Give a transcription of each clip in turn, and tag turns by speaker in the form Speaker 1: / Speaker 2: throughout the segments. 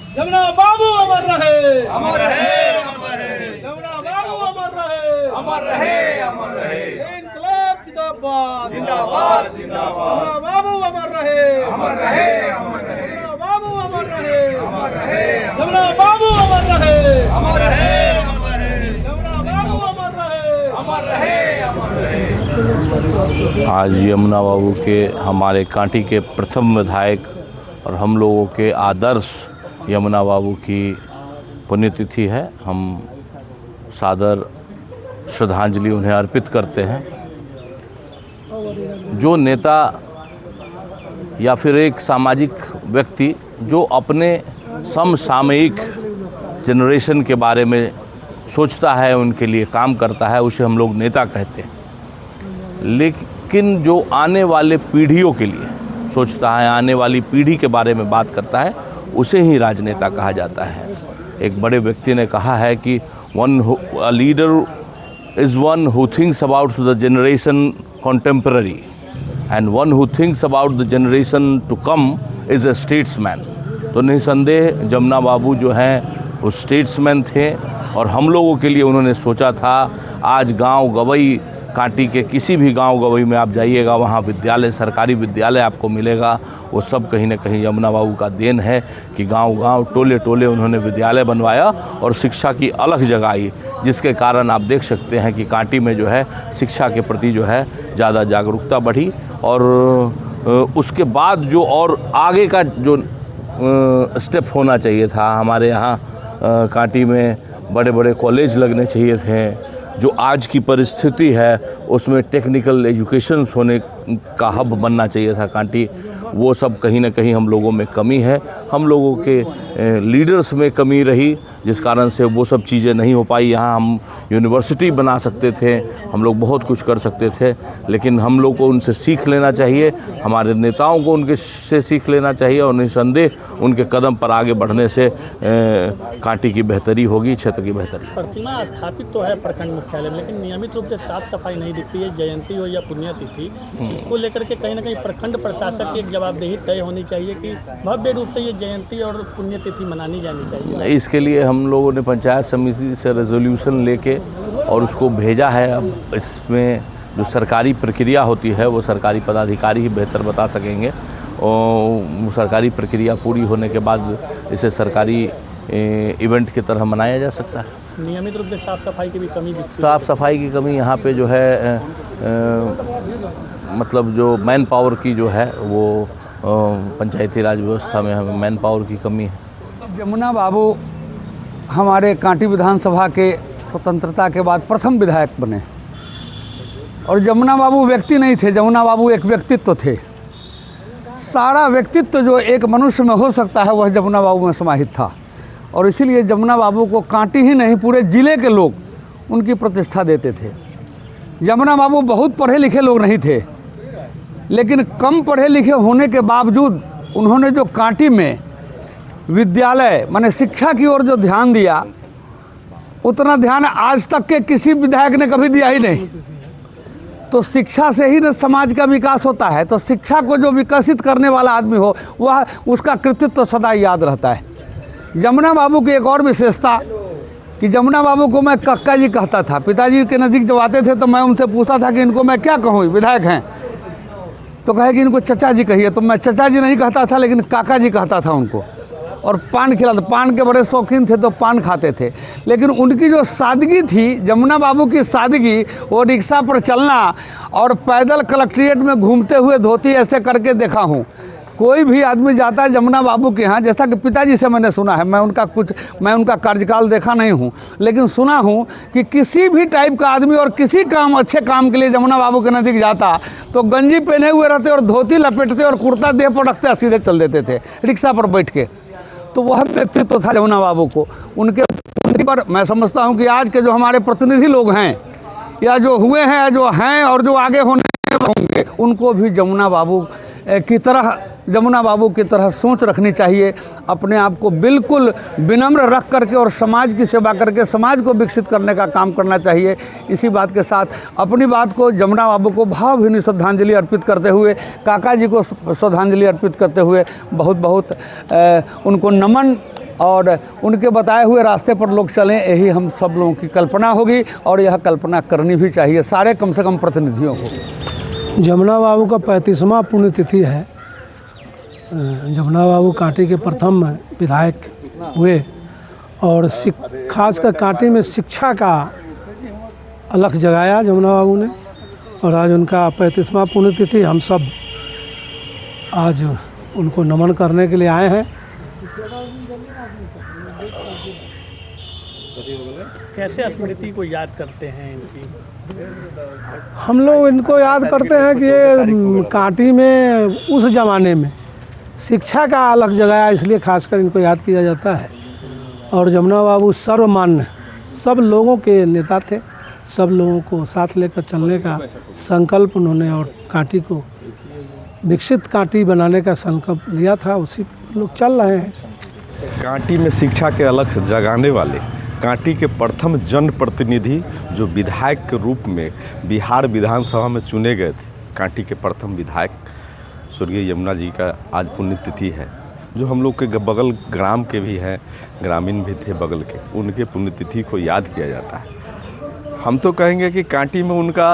Speaker 1: जमुना बाबू अमर रहे,
Speaker 2: अमर रहे, अमर रहे,
Speaker 1: जमुना बाबू अमर रहे,
Speaker 2: अमर रहे, अमर रहे।
Speaker 1: इनकलाब जिंदाबाद,
Speaker 2: जिंदाबाद, जिंदाबाद।
Speaker 1: जमुना बाबू अमर रहे,
Speaker 2: अमर रहे, अमर रहे,
Speaker 1: जमुना बाबू अमर रहे,
Speaker 2: अमर रहे,
Speaker 1: जमुना बाबू अमर रहे,
Speaker 2: अमर रहे, अमर रहे,
Speaker 1: जमुना बाबू अमर रहे,
Speaker 2: अमर रहे, अमर रहे।
Speaker 3: आज यमुना बाबू के हमारे कांटी के प्रथम विधायक और हम लोगों के आदर्श यमुना बाबू की पुण्यतिथि है। हम सादर श्रद्धांजलि उन्हें अर्पित करते हैं। जो नेता या फिर एक सामाजिक व्यक्ति जो अपने समसामयिक जनरेशन के बारे में सोचता है, उनके लिए काम करता है, उसे हम लोग नेता कहते हैं। लेकिन जो आने वाले पीढ़ियों के लिए सोचता है, आने वाली पीढ़ी के बारे में बात करता है, उसे ही राजनेता कहा जाता है। एक बड़े व्यक्ति ने कहा है कि a leader is one who thinks about the generation contemporary and one who thinks about the generation to come is a statesman। तो निसंदेह जमुना बाबू जो हैं वो स्टेट्समैन थे और हम लोगों के लिए उन्होंने सोचा था। आज गांव गवई, कांटी के किसी भी गांव गवई में आप जाइएगा, वहाँ विद्यालय, सरकारी विद्यालय आपको मिलेगा। वो सब कहीं ना कहीं यमुना बाबू का देन है कि गांव-गांव, टोले-टोले उन्होंने विद्यालय बनवाया और शिक्षा की अलग जगाई, जिसके कारण आप देख सकते हैं कि कांटी में जो है शिक्षा के प्रति जो है ज़्यादा जागरूकता बढ़ी। और उसके बाद जो और आगे का जो स्टेप होना चाहिए था, हमारे यहाँ कांटी में बड़े बड़े कॉलेज लगने चाहिए थे। जो आज की परिस्थिति है उसमें टेक्निकल एजुकेशंस होने का हब बनना चाहिए था कांटी। वो सब कहीं ना कहीं हम लोगों में कमी है, हम लोगों के लीडर्स में कमी रही, जिस कारण से वो सब चीज़ें नहीं हो पाई। यहाँ हम यूनिवर्सिटी बना सकते थे, हम लोग बहुत कुछ कर सकते थे, लेकिन हम लोग को उनसे सीख लेना चाहिए, हमारे नेताओं को उनके से सीख लेना चाहिए और निसंदेह उनके कदम पर आगे बढ़ने से कांटी की बेहतरी होगी, क्षेत्र की बेहतरी।
Speaker 4: प्रतिमा स्थापित तो है प्रखंड मुख्यालय में, लेकिन नियमित रूप से साफ सफाई नहीं दिखती है। जयंती हो या पुण्यतिथि, इसको लेकर के कहीं ना कहीं प्रखंड प्रशासक की एक जवाबदेही तय होनी चाहिए कि भव्य रूप से ये जयंती और पुण्यतिथि मनानी जानी चाहिए।
Speaker 3: इसके लिए हम लोगों ने पंचायत समिति से रेजोल्यूशन लेके और उसको भेजा है। अब इसमें जो सरकारी प्रक्रिया होती है वो सरकारी पदाधिकारी ही बेहतर बता सकेंगे, और सरकारी प्रक्रिया पूरी होने के बाद इसे सरकारी इवेंट की तरह मनाया जा सकता है।
Speaker 4: नियमित रूप से साफ सफाई की भी कमी दिखती है।
Speaker 3: साफ सफाई की कमी यहाँ पे जो है मतलब जो मैन पावर की जो है वो पंचायती राज व्यवस्था में हमें मैन पावर की कमी है।
Speaker 5: जमुना बाबू हमारे कांटी विधानसभा के स्वतंत्रता के बाद प्रथम विधायक बने। और जमुना बाबू व्यक्ति नहीं थे, जमुना बाबू एक व्यक्तित्व थे। सारा व्यक्तित्व जो एक मनुष्य में हो सकता है वह जमुना बाबू में समाहित था। और इसीलिए जमुना बाबू को कांटी ही नहीं पूरे ज़िले के लोग उनकी प्रतिष्ठा देते थे। जमुना बाबू बहुत पढ़े लिखे लोग नहीं थे, लेकिन कम पढ़े लिखे होने के बावजूद उन्होंने जो कांटी में विद्यालय माने शिक्षा की ओर जो ध्यान दिया, उतना ध्यान आज तक के किसी विधायक ने कभी दिया ही नहीं। तो शिक्षा से ही न समाज का विकास होता है। तो शिक्षा को जो विकसित करने वाला आदमी हो वह उसका कृतित्व सदा याद रहता है। जमुना बाबू की एक और विशेषता कि जमुना बाबू को मैं कक्का जी कहता था। पिताजी के नज़दीक जब आते थे तो मैं उनसे पूछता था कि इनको मैं क्या कहूँ, विधायक हैं, तो कहे कि इनको चचा जी कहिए। तो मैं चचा जी नहीं कहता था, लेकिन काका जी कहता था उनको। और पान खिलाते, पान के बड़े शौकीन थे तो पान खाते थे। लेकिन उनकी जो सादगी थी, जमुना बाबू की सादगी, वो रिक्शा पर चलना और पैदल कलेक्ट्रेट में घूमते हुए धोती ऐसे करके देखा हूँ। कोई भी आदमी जाता है जमुना बाबू के यहाँ, जैसा कि पिताजी से मैंने सुना है, मैं उनका कार्यकाल देखा नहीं हूँ, लेकिन सुना हूँ कि किसी भी टाइप का आदमी और किसी काम अच्छे काम के लिए जमुना बाबू के नज़दीक जाता तो गंजी पहने हुए रहते और धोती लपेटते और कुर्ता देह पर रखते सीधे चल देते थे रिक्शा पर बैठ के। तो वह व्यक्तित्व था जमुना बाबू को। उनके पर मैं समझता हूँ कि आज के जो हमारे प्रतिनिधि लोग हैं या जो हुए हैं, जो हैं और जो आगे होने होंगे, उनको भी जमुना बाबू की तरह सोच रखनी चाहिए। अपने आप को बिल्कुल विनम्र रख करके और समाज की सेवा करके समाज को विकसित करने का काम करना चाहिए। इसी बात के साथ अपनी बात को जमुना बाबू को भावभीनी श्रद्धांजलि अर्पित करते हुए, काका जी को श्रद्धांजलि अर्पित करते हुए बहुत बहुत उनको नमन और उनके बताए हुए रास्ते पर लोग चलें, यही हम सब लोगों की कल्पना होगी और यह कल्पना करनी भी चाहिए सारे कम से कम प्रतिनिधियों को।
Speaker 6: जमुना बाबू का 35वां पुण्यतिथि है। जमुना बाबू कांटी के प्रथम विधायक हुए और खासकर कांटी में शिक्षा का अलख जगाया जमुना बाबू ने, और आज उनका 35वां पुण्यतिथि, हम सब आज उनको नमन करने के लिए आए हैं।
Speaker 4: कैसे स्मृति को याद करते हैं इनकी?
Speaker 6: हम लोग इनको याद करते हैं कि ये कांटी में उस ज़माने में शिक्षा का अलग जगाया, इसलिए खासकर इनको याद किया जाता है। और जमुना बाबू सर्वमान्य सब लोगों के नेता थे, सब लोगों को साथ लेकर चलने का संकल्प उन्होंने और कांटी को विकसित कांटी बनाने का संकल्प लिया था, उसी लोग चल रहे हैं।
Speaker 7: कांटी में शिक्षा के अलख जगाने वाले कांटी के प्रथम जनप्रतिनिधि जो विधायक के रूप में बिहार विधानसभा में चुने गए थे, कांटी के प्रथम विधायक स्वर्गीय यमुना जी का आज पुण्यतिथि है, जो हम लोग के बगल ग्राम के भी हैं, ग्रामीण भी थे बगल के, उनके पुण्यतिथि को याद किया जाता है। हम तो कहेंगे कि कांटी में उनका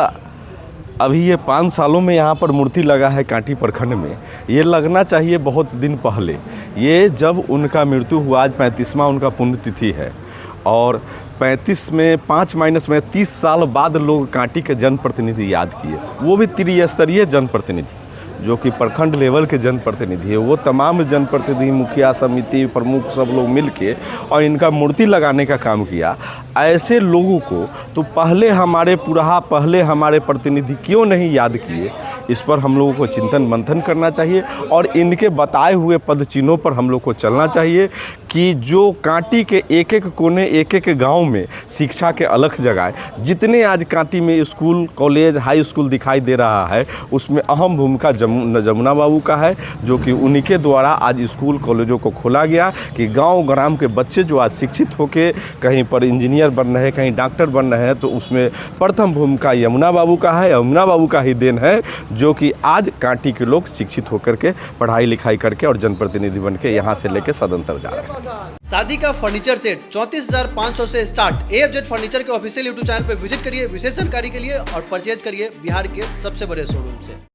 Speaker 7: अभी ये 5 सालों में यहाँ पर मूर्ति लगा है कांटी प्रखंड में, ये लगना चाहिए बहुत दिन पहले। ये जब उनका मृत्यु हुआ, आज 35वां उनका पुण्यतिथि है, और 35 में 5 माइनस में 30 साल बाद लोग कांटी के जनप्रतिनिधि याद किए, वो भी त्रिस्तरीय जनप्रतिनिधि जो कि प्रखंड लेवल के जनप्रतिनिधि है। वो तमाम जनप्रतिनिधि, मुखिया समिति प्रमुख सब लोग मिलके और इनका मूर्ति लगाने का काम किया। ऐसे लोगों को तो पहले हमारे प्रतिनिधि क्यों नहीं याद किए, इस पर हम लोगों को चिंतन मंथन करना चाहिए और इनके बताए हुए पद चिन्हों पर हम लोग को चलना चाहिए कि जो कांटी के एक एक कोने, एक एक गांव में शिक्षा के अलख जगाए। जितने आज कांटी में स्कूल, कॉलेज, हाई स्कूल दिखाई दे रहा है, उसमें अहम भूमिका जमुना बाबू का है, जो कि उन्हीं के द्वारा आज स्कूल कॉलेजों को खोला गया कि गांव ग्राम के बच्चे जो आज शिक्षित होकर कहीं पर इंजीनियर बन रहे हैं, कहीं डॉक्टर बन रहे हैं, तो उसमें प्रथम भूमिका यमुना बाबू का है। यमुना बाबू का ही देन है जो कि आज कांटी के लोग शिक्षित होकर के पढ़ाई लिखाई करके और जनप्रतिनिधि बन के यहाँ से लेकर सदन तक जा रहे हैं।
Speaker 8: शादी का फर्नीचर सेट 34,500 से स्टार्ट। AFZ फर्नीचर के ऑफिशियल YouTube चैनल पर विजिट करिए विशेष जानकारी के लिए और परचेज करिए बिहार के सबसे बड़े शोरूम से।